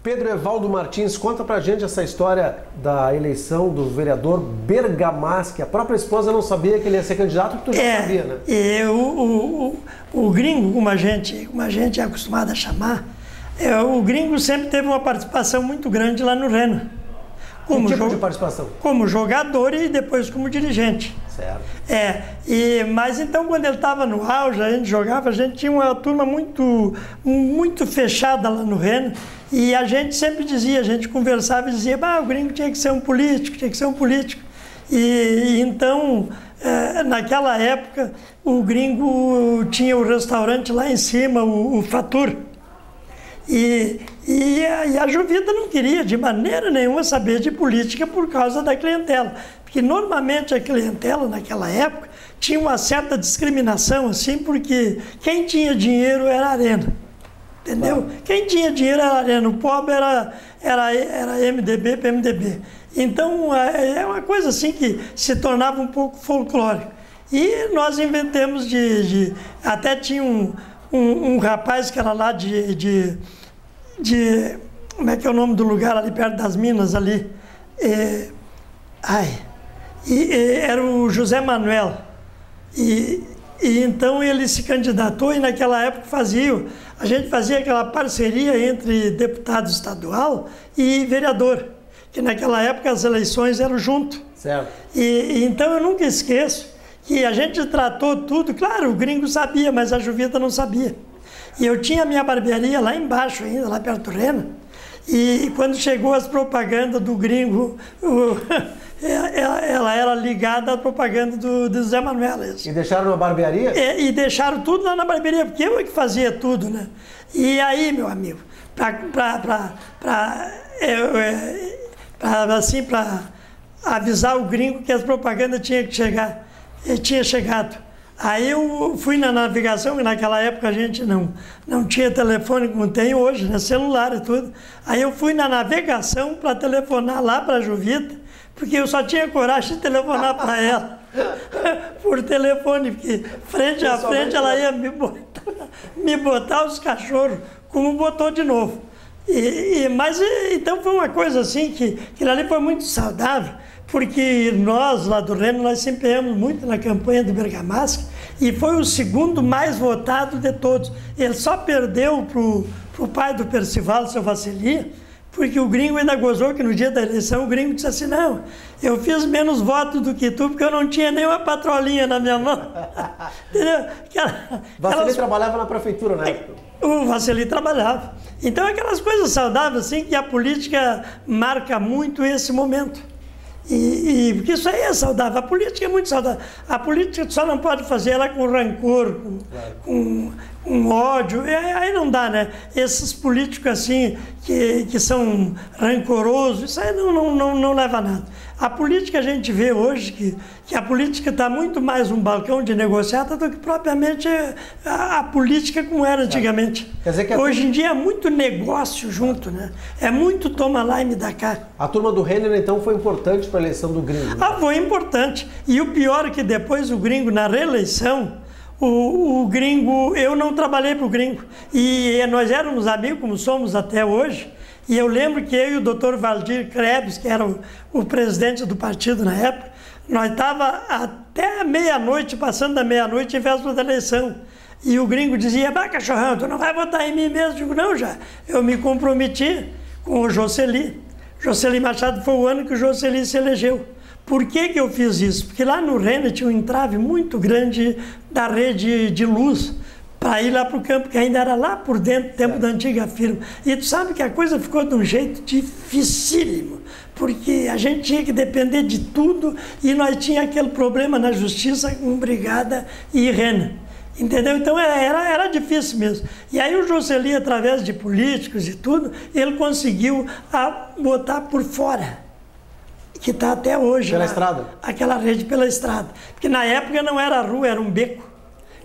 Pedro Evaldo Martins, conta pra gente essa história da eleição do vereador Bergamaschi. A própria esposa não sabia que ele ia ser candidato, tu já sabia, né? O gringo, como a gente é acostumado a chamar, o gringo sempre teve uma participação muito grande lá no Reno. Que tipo de participação? Como jogador e depois como dirigente. Certo. Mas então quando ele estava no auge, a gente jogava, a gente tinha uma turma muito fechada lá no Reno, e a gente sempre dizia, a gente conversava e dizia, o gringo tinha que ser um político, tinha que ser um político. Então, naquela época, o gringo tinha o restaurante lá em cima, o Fatur. E a Juvita não queria de maneira nenhuma saber de política por causa da clientela. Porque normalmente a clientela naquela época tinha uma certa discriminação, assim, porque quem tinha dinheiro era Arena. Entendeu? Claro. Quem tinha dinheiro era Arena, o pobre era MDB, PMDB. Então é uma coisa assim que se tornava um pouco folclórico. E nós inventamos até tinha um rapaz que era lá como é que é o nome do lugar ali perto das Minas ali? Era o José Manuel. E então ele se candidatou e naquela época a gente fazia aquela parceria entre deputado estadual e vereador, que naquela época as eleições eram junto. Certo. Então eu nunca esqueço que a gente tratou tudo, claro, o gringo sabia, mas a Juvita não sabia. E eu tinha a minha barbearia lá embaixo ainda, lá perto do Reno, e quando chegou as propagandas do gringo, ela era ligada à propaganda do Zé Manuel. E deixaram na barbearia? E deixaram tudo lá na barbearia, porque eu que fazia tudo, né? E aí, meu amigo, para avisar o gringo que as propagandas tinham chegado. Aí eu fui na navegação, que naquela época a gente não tinha telefone como tem hoje, né? Celular e tudo. Aí eu fui na navegação para telefonar lá para a Juvita, porque eu só tinha coragem de telefonar para ela por telefone, porque frente a frente ela ia me botar os cachorros, como botou de novo. Mas então foi uma coisa assim que ali foi muito saudável, porque nós lá do Reno, nós se empenhamos muito na campanha do Bergamaschi e foi o segundo mais votado de todos. Ele só perdeu para o pai do Percival, seu Vassili, porque o gringo ainda gozou que no dia da eleição o gringo disse assim, não, eu fiz menos votos do que tu porque eu não tinha nenhuma patrolinha na minha mão. Entendeu? Vassili trabalhava na prefeitura na época. O Vassili trabalhava. Então aquelas coisas saudáveis assim que a política marca muito esse momento. Porque isso aí é saudável, a política é muito saudável. A política só não pode fazer ela com rancor, com ódio, aí não dá, né? Esses políticos assim, que são rancorosos, isso aí não leva a nada. A política a gente vê hoje que a política está muito mais um balcão de negociata do que propriamente a política como era antigamente. Quer dizer que hoje em dia é muito negócio junto, né? É muito toma lá e me dá cá. A turma do Renner, então, foi importante para a eleição do gringo, né? Foi importante. E o pior é que depois o gringo, na reeleição, o gringo, eu não trabalhei para o gringo. E nós éramos amigos, como somos até hoje. E eu lembro que eu e o Dr. Valdir Krebs, que era o presidente do partido na época, nós estávamos até meia-noite, passando da meia-noite em véspera da eleição. E o gringo dizia, cachorrão, tu não vai votar em mim mesmo? Eu digo, não, já. Eu me comprometi com o Jocely. Jocely Machado foi o ano que o Jocely se elegeu. Por que eu fiz isso? Porque lá no Reno tinha um entrave muito grande da rede de luz para ir lá para o campo, que ainda era lá por dentro, tempo da antiga firma. E tu sabe que a coisa ficou de um jeito dificílimo, porque a gente tinha que depender de tudo e nós tínhamos aquele problema na justiça com Brigada e Rena. Entendeu? Então era difícil mesmo. E aí o Jocely, através de políticos e tudo, ele conseguiu botar por fora, que está até hoje. Pela estrada? Aquela rede pela estrada. Porque na época não era rua, era um beco.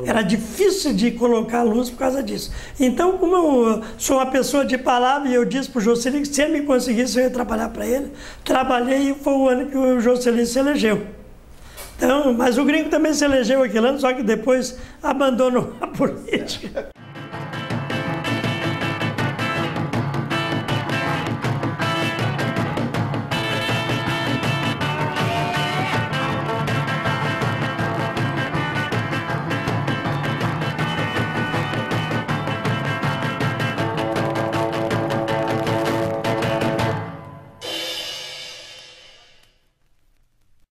Era difícil de colocar luz por causa disso. Então, como eu sou uma pessoa de palavra, e eu disse para o Jocely que se ele me conseguisse, eu ia trabalhar para ele. Trabalhei e foi o ano que o Jocely se elegeu. Então, mas o gringo também se elegeu aquele ano, só que depois abandonou a política.